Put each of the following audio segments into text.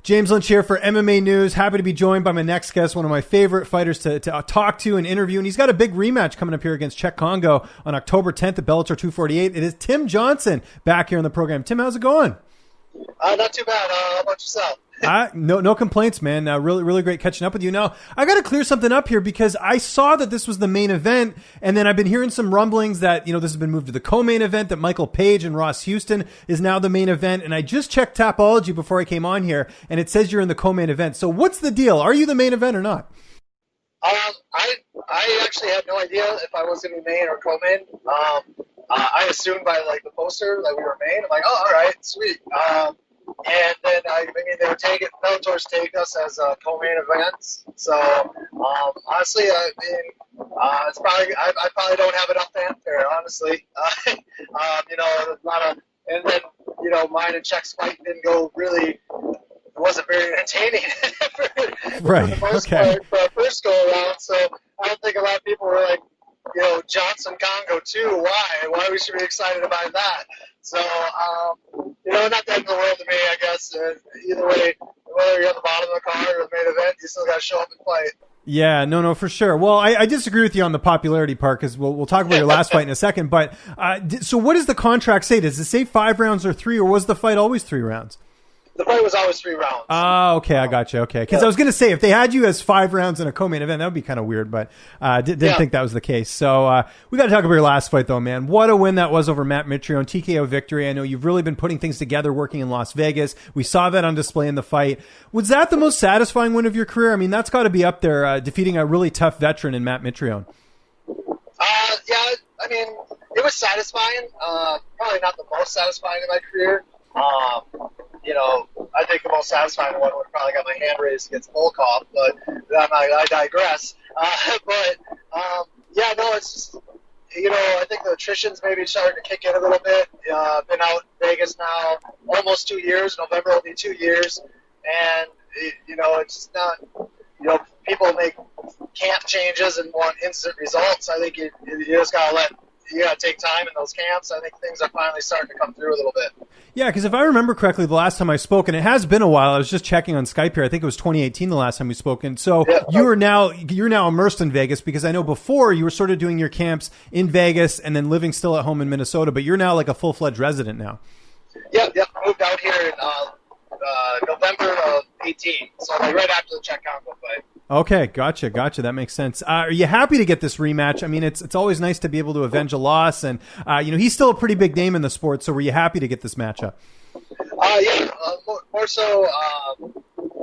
James Lynch here for MMA News. Happy to be joined by my next guest, one of my favorite fighters to talk to and interview. And he's got a big rematch coming up here against Cheick Kongo on October 10th at Bellator 248. It is Tim Johnson back here on the program. Tim, how's it going? Not too bad. How about yourself? No complaints, man. Really great catching up with you. Now, I got to clear something up here because I saw that this was the main event, and then I've been hearing some rumblings that, this has been moved to the co-main event, that Michael Page and Ross Houston is now the main event, and I just checked Tapology before I came on here, and it says you're in the co-main event. So what's the deal? Are you the main event or not? I actually had no idea if I was going to be main or co-main. I assumed by the poster that we were main. I'm like, oh, all right, sweet. And then they were Bellator's take us as co-main events. So honestly, it's probably I probably don't have enough fanfare. Honestly, and then mine and Cheick's fight didn't go really. It wasn't very entertaining for the most part for our first go around. So I don't think a lot of people were like, Johnson Kongo too. Why we should be excited about that? So, not the end of the world to me, I guess. Either way, whether you're at the bottom of the card or the main event, you still got to show up and fight. Yeah, no, for sure. Well, I disagree with you on the popularity part because we'll talk about your last fight in a second. But so what does the contract say? Does it say 5 rounds or 3, or was the fight always 3 rounds? The fight was always 3 rounds. Oh, okay. I got you. Okay. Because I was going to say, if they had you as 5 rounds in a co-main event, that would be kind of weird, but didn't think that was the case. So we got to talk about your last fight, though, man. What a win that was over Matt Mitrione, TKO victory. I know you've really been putting things together working in Las Vegas. We saw that on display in the fight. Was that the most satisfying win of your career? I mean, that's got to be up there, defeating a really tough veteran in Matt Mitrione. It was satisfying. Probably not the most satisfying in my career. I think the most satisfying one would probably got my hand raised against Volkov, but I digress. It's just, I think the attrition's maybe starting to kick in a little bit. Been out in Vegas now almost 2 years. November will be 2 years. And, it's just not, people make camp changes and want instant results. I think you just got to take time in those camps. I think things are finally starting to come through a little bit. Yeah, because if I remember correctly, the last time I spoke, and it has been a while, I was just checking on Skype here. I think it was 2018 the last time we spoke. And so you're now immersed in Vegas, because I know before you were sort of doing your camps in Vegas and then living still at home in Minnesota, but you're now like a full-fledged resident now. Yep. Moved out here in November of 18, so right after the Cheick Kongo fight. Okay, gotcha. That makes sense. Are you happy to get this rematch? I mean, it's always nice to be able to avenge a loss, and he's still a pretty big name in the sport. So, were you happy to get this matchup? More so.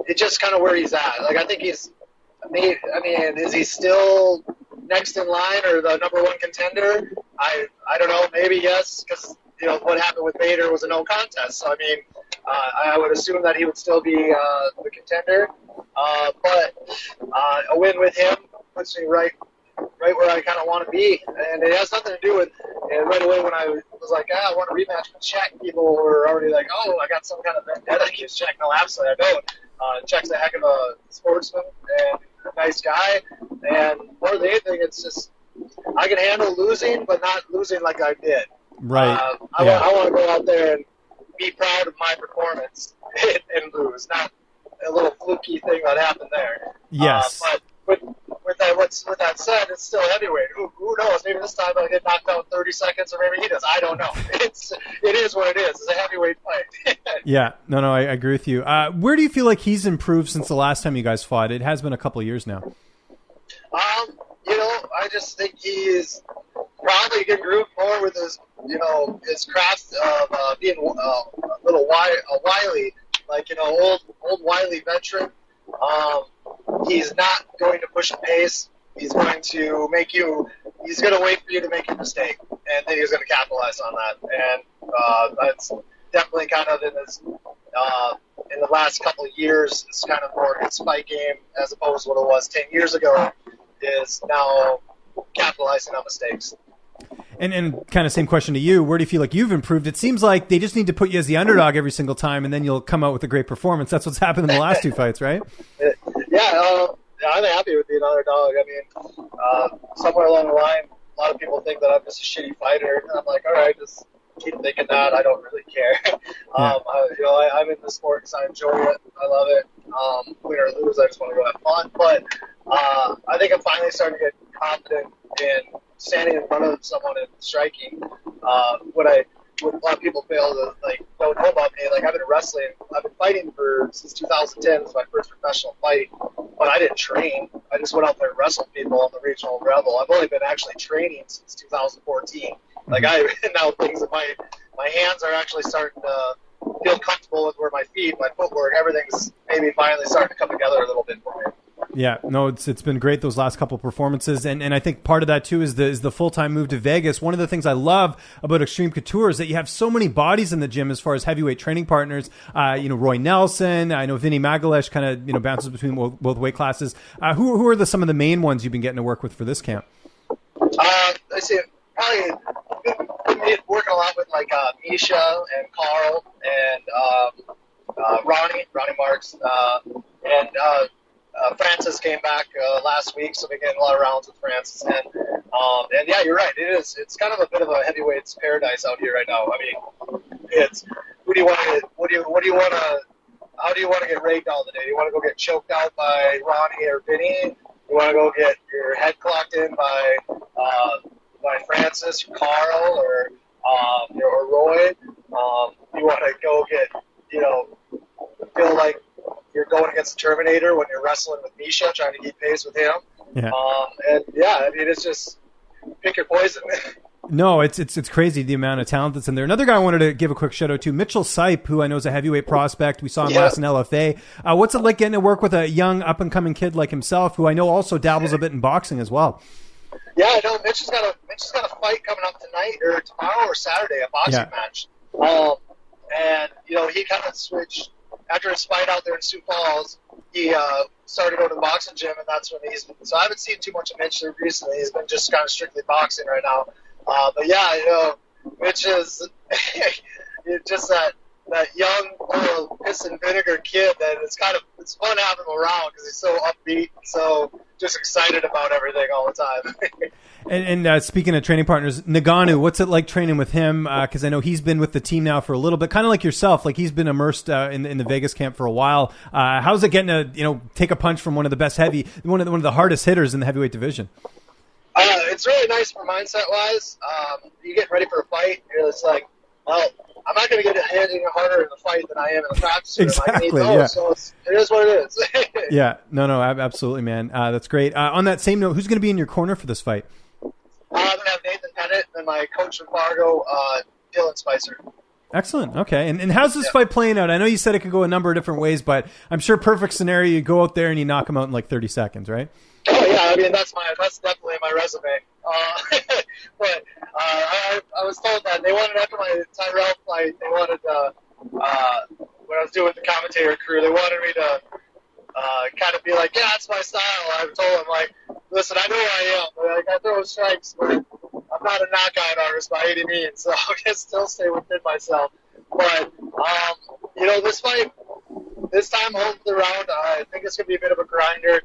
It's just kind of where he's at. I think he's. Is he still next in line or the number 1 contender? I don't know. Maybe yes, because what happened with Bader was a no contest. So I would assume that he would still be the contender. But a win with him puts me right where I kind of want to be, and it has nothing to do with. And right away when I was like, I want a rematch with Cheick, people were already like, oh, I got some kind of vendetta against Cheick. No, absolutely, I don't. Cheick's a heck of a sportsman and a nice guy, and more than anything, it's just I can handle losing, but not losing like I did. Right. I want to go out there and be proud of my performance and lose, not a little fluky thing that happened there. Yes. But with that said, it's still heavyweight. Who knows? Maybe this time I get knocked out in 30 seconds, or maybe he does. I don't know. It is what it is. It's a heavyweight fight. Yeah. No, I agree with you. Where do you feel like he's improved since the last time you guys fought? It has been a couple of years now. I just think he's probably getting grooved more with his craft of being a little wily, old wily veteran. He's not going to push the pace. He's going to he's going to wait for you to make your mistake, and then he's going to capitalize on that. And that's definitely kind of in the last couple of years, it's kind of more his fight game as opposed to what it was 10 years ago, is now capitalizing on mistakes. And kind of same question to you. Where do you feel like you've improved? It seems like they just need to put you as the underdog every single time, and then you'll come out with a great performance. That's what's happened in the last 2 fights, right? I'm happy with being an underdog. Somewhere along the line, a lot of people think that I'm just a shitty fighter. And I'm like, all right, just keep thinking that. I don't really care. I'm in the sport because I enjoy it. I love it. Win or lose, I just want to go have fun. But I think I'm finally starting to get confident in standing in front of someone and striking. What a lot of people fail to don't know about me. Like, I've been wrestling. I've been fighting since 2010. It was my first professional fight, but I didn't train. I just went out there and wrestled people on the regional level. I've only been actually training since 2014. Like, now things in my hands are actually starting to feel comfortable with where my feet, my footwork, everything's maybe finally starting to come together a little bit for me. Yeah, no, it's been great those last couple performances, and I think part of that too is the full-time move to Vegas. One of the things I love about Extreme Couture is that you have so many bodies in the gym as far as heavyweight training partners. Roy Nelson, I know Vinny Magalesh kind of bounces between both weight classes. Who are some of the main ones you've been getting to work with for this camp? I see. Probably been working a lot with Misha and Carl and Ronnie Marks, and Francis came back last week, so we're getting a lot of rounds with Francis. And yeah, you're right. It's kind of a bit of a heavyweights paradise out here right now. I mean, it's how do you want to get raked all the day? You want to go get choked out by Ronnie or Vinny? You want to go get your head clocked in by Francis or Carl or Roy? You want to go get feel like you're going against the Terminator when you're wrestling with Misha, trying to keep pace with him. Yeah. It's just pick your poison. No, it's crazy the amount of talent that's in there. Another guy I wanted to give a quick shout out to, Mitchell Sipe, who I know is a heavyweight prospect. We saw him last in LFA. What's it like getting to work with a young up and coming kid like himself, who I know also dabbles a bit in boxing as well? Yeah, I know. Mitch has got a fight coming up tonight or tomorrow or Saturday, a boxing match. And he kind of switched. After his fight out there in Sioux Falls, he started going to the boxing gym, and that's when so I haven't seen too much of Mitch recently. He's been just kind of strictly boxing right now. But yeah, Mitch is just that young little piss and vinegar kid that it's fun having him around because he's so upbeat, so just excited about everything all the time. And speaking of training partners, Ngannou, what's it like training with him? Because I know he's been with the team now for a little bit, kind of like yourself. Like, he's been immersed in the Vegas camp for a while. How's it getting to take a punch from one of the hardest hitters in the heavyweight division? It's really nice for mindset wise. You get ready for a fight. It's like, well, I'm not going to get hit any harder in the fight than I am in the practice. Exactly. Yeah. So it is what it is. Yeah. No, absolutely, man. That's great. On that same note, who's going to be in your corner for this fight? I'm going to have Nathan Bennett and my coach from Fargo, Dylan Spicer. Excellent. Okay. And how's this fight playing out? I know you said it could go a number of different ways, but I'm sure perfect scenario, you go out there and you knock him out in like 30 seconds, right? Oh, yeah. I mean, that's definitely my resume. But I was told that they wanted, after my Tyrell fight, they wanted, when I was doing the commentator crew, they wanted me to kind of be like, yeah, that's my style. I told them, listen, I know who I am. I throw strikes, but I'm not a knockout artist by any means, so I can still stay within myself. But, this fight, this time home the round, I think it's going to be a bit of a grinder.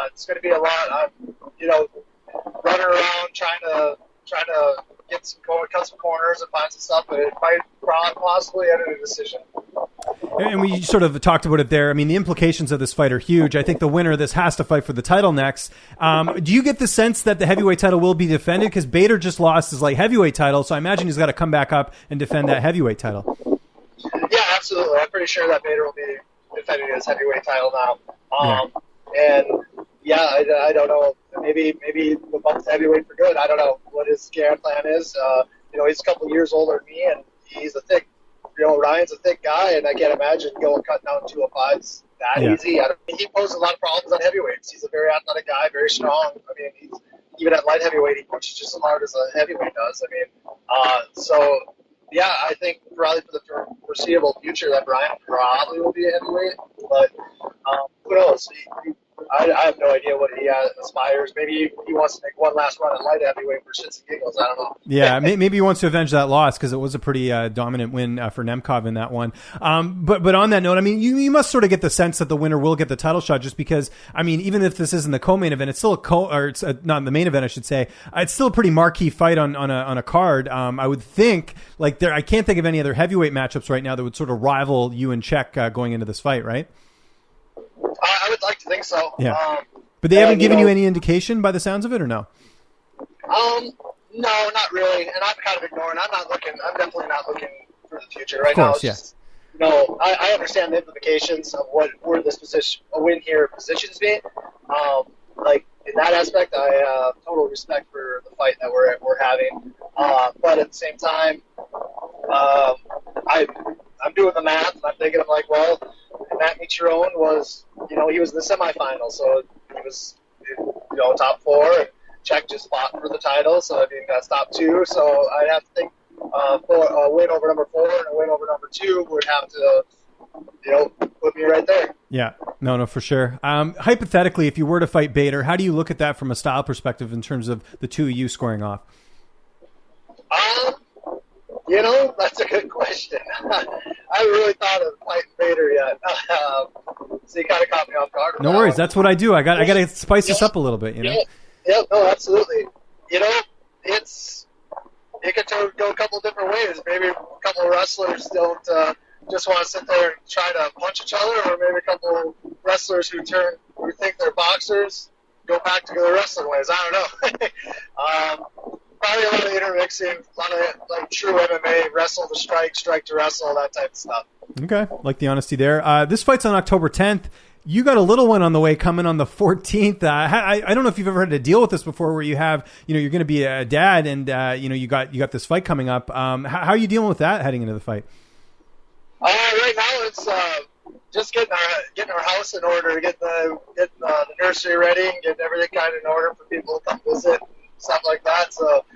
It's going to be a lot. Running around trying to get cut some corners and find some stuff, but it might possibly end in a decision. And we sort of talked about it there. I mean, the implications of this fight are huge. I think the winner of this has to fight for the title next. Do you get the sense that the heavyweight title will be defended? Because Bader just lost his heavyweight title, so I imagine he's got to come back up and defend that heavyweight title. Yeah, absolutely. I'm pretty sure that Bader will be defending his heavyweight title now. And yeah, I don't know. Maybe we'll bump to heavyweight for good. I don't know what his game plan is. He's a couple years older than me, and he's a thick. Ryan's a thick guy, and I can't imagine cutting down 205s that easy. He poses a lot of problems on heavyweights. He's a very athletic guy, very strong. I mean, even at light heavyweight, he punches just as hard as a heavyweight does. I mean, yeah, I think probably for the foreseeable future that Brian probably will be a heavyweight, but who knows? I have no idea what he aspires. Maybe he wants to make one last run at light heavyweight for shits and giggles. I don't know. Yeah, maybe he wants to avenge that loss because it was a pretty dominant win for Nemkov in that one. But on that note, I mean, you must sort of get the sense that the winner will get the title shot, just because, I mean, even if this isn't the co-main event, it's still it's not the main event, I should say. It's still a pretty marquee fight on a card. I would think, like, I can't think of any other heavyweight matchups right now that would sort of rival you and Cheick going into this fight, right? I would like to think so. Yeah. But they haven't given you any indication by the sounds of it, or no? No, not really. And I'm kind of ignoring. I'm definitely not looking for the future right now. Of course, now. Just, I understand the implications of where this position, a win here positions me. Like, in that aspect, I have total respect for the fight that we're having. But at the same time, I'm doing the math, and I'm thinking, I'm like, well, Matt Mitrione was, he was in the semifinals, so he was, top 4, and Cheick just fought for the title, so I mean, that's top 2, so I'd have to think for a win over number 4 and a win over number 2 would have to, put me right there. Yeah, no, for sure. Hypothetically, if you were to fight Bader, how do you look at that from a style perspective in terms of the two of you squaring off? That's a good question. I haven't really thought of fighting Bader yet. So you kind of caught me off guard. No worries. That's what I do. I got to spice this up a little bit, Yeah, no, absolutely. It could go a couple different ways. Maybe a couple of wrestlers don't just want to sit there and try to punch each other, or maybe a couple of wrestlers who think they're boxers go back to their wrestling ways. I don't know. Probably a lot of intermixing, a lot of like true MMA, wrestle to strike, strike to wrestle, that type of stuff. Okay, like the honesty there. This fight's on October 10th. You got a little one on the way coming on the 14th. I don't know if you've ever had to deal with this before, where you have, you're going to be a dad, and you got this fight coming up. How are you dealing with that heading into the fight? Right now it's just getting our house in order, getting the nursery ready, and getting everything kind of in order for people to come visit. Stuff like that, so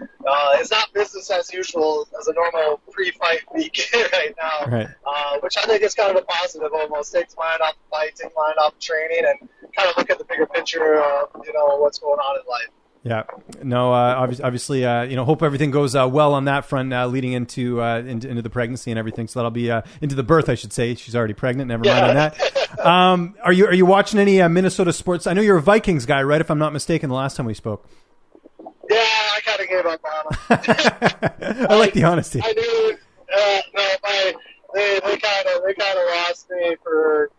it's not business as usual as a normal pre-fight week right now, right. Which I think is kind of a positive almost. Takes mind off the fight, takes mind off the training, and kind of look at the bigger picture of, what's going on in life. Yeah, no, obviously, hope everything goes well on that front, leading into the pregnancy and everything. So that'll be into the birth, I should say. She's already pregnant. Never mind on that. Are you watching any Minnesota sports? I know you're a Vikings guy, right? If I'm not mistaken, the last time we spoke. Yeah, I kind of gave up on them. I like the honesty. I knew, they kind of lost me for,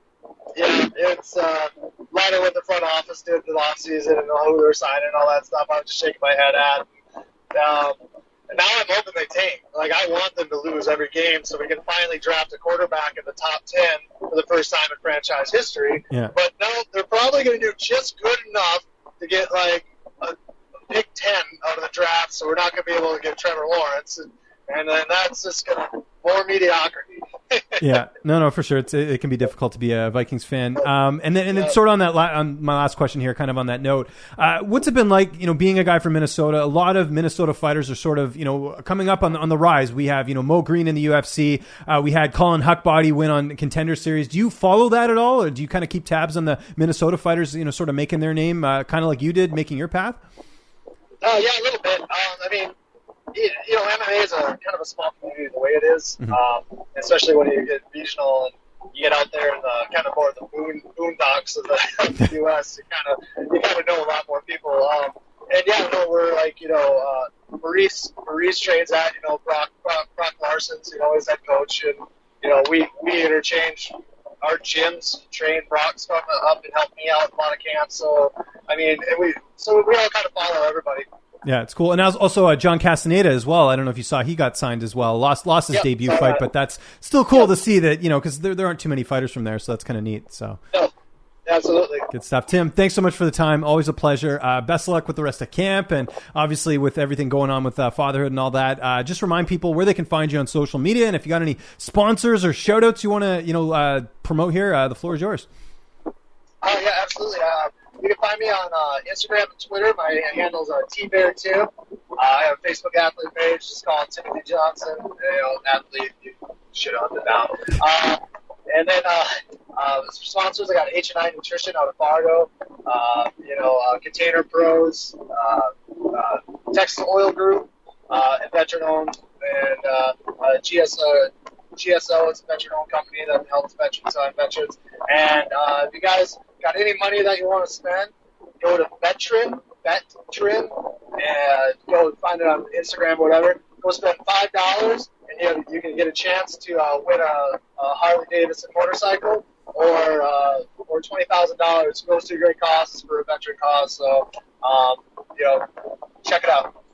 it's a lot of what the front office did the off season and who they were signing and all that stuff. I was just shaking my head at. And now I'm hoping they tank. Like, I want them to lose every game so we can finally draft a quarterback in the top 10 for the first time in franchise history. Yeah. But no, they're probably going to do just good enough to get, like, a Big 10 out of the draft, so we're not going to be able to get Trevor Lawrence, and then that's just going to more mediocrity. Yeah, no, for sure. It can be difficult to be a Vikings fan. And then sort of on my last question here, kind of on that note, what's it been like, being a guy from Minnesota? A lot of Minnesota fighters are sort of, coming up on the rise. We have, Mo Green in the UFC. We had Colin Huckbody win on Contender Series. Do you follow that at all, or do you kind of keep tabs on the Minnesota fighters, sort of making their name, kind of like you did, making your path? Yeah, a little bit. I mean, MMA is a kind of a small community the way it is, especially when you get regional and you get out there in the kind of more of the boondocks of the U.S. You kind of know a lot more people. And we're like, Maurice trains at, Brock Larson's, his head coach, and we interchange our gyms, train Brock's come up and help me out in a lot of camps. So I mean, we all kind of follow everybody. Yeah, it's cool. And also John Castaneda as well. I don't know if you saw, he got signed as well. Lost his debut fight, but that's still cool to see that, because there aren't too many fighters from there, so that's kind of neat. So yeah, absolutely. Good stuff. Tim, thanks so much for the time. Always a pleasure. Best of luck with the rest of camp, and obviously with everything going on with fatherhood and all that. Just remind people where they can find you on social media, and if you got any sponsors or shout outs you want to promote here, the floor is yours. Yeah, absolutely. You can find me on Instagram and Twitter. My handles are TBear2. I have a Facebook athlete page. Just call it Timothy Johnson. Athlete. You should hunt it down. And then sponsors, I got H&I Nutrition out of Fargo, Container Pros, Texas Oil Group, veteran-owned, and GSO is a veteran-owned company that helps veterans sign veterans. And if you guys got any money that you want to spend, go to Veteran, and go find it on Instagram or whatever. Go spend $5, and you can get a chance to win a Harley Davidson motorcycle, or $20,000 goes to a great cause for a veteran cause. So, check it out.